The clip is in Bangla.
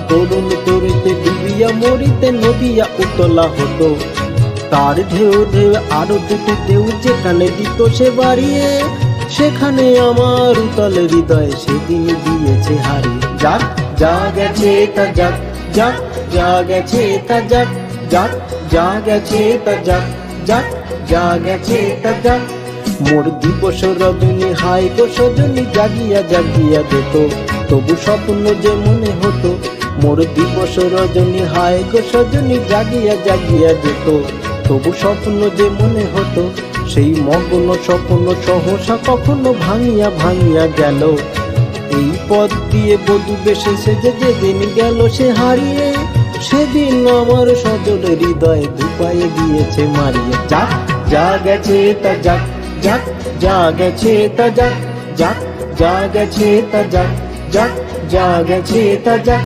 তরুণ তরিতে ডুবিয়া মরিতে নদিয়া উতলা হতো। তার ঢেউ ঢেউ আরো দুটি ঢেউ যেখানে দিত সে বাড়িয়ে, সেখানে আমার উতল হৃদয় সেদিন দিয়েছে হারিয়ে। যাক যা গেছে তা যাক, যাক যা গেছে তা যাক, যাক যা গেছে তা যাক, যাক যা গেছে তা যাক। মোর দিবস রজনী হায় গো সজনী জাগিয়া জাগিয়া যেত, তবু স্বপ্ন যে মনে হতো। মোর দিবস রজনী হায় গো সজনী জাগিয়া জাগিয়া যেত, তবু স্বপ্ন যে মনে হতো। সেই মগ্ন স্বপ্ন সহসা কখনো ভাঙিয়া ভাঙিয়া গেল। এই পথ দিয়ে বধূ বেশে সেজে যেদিন গেল সে হারিয়ে, সেদিন আমার সজল হৃদয় দুপায়ে গিয়েছে মারিয়ে। যাক যা গেছে তা যাক, যাক যা গেছে তা যাক, যাক যা গেছে তা যাক, যাক যা গেছে তা যাক।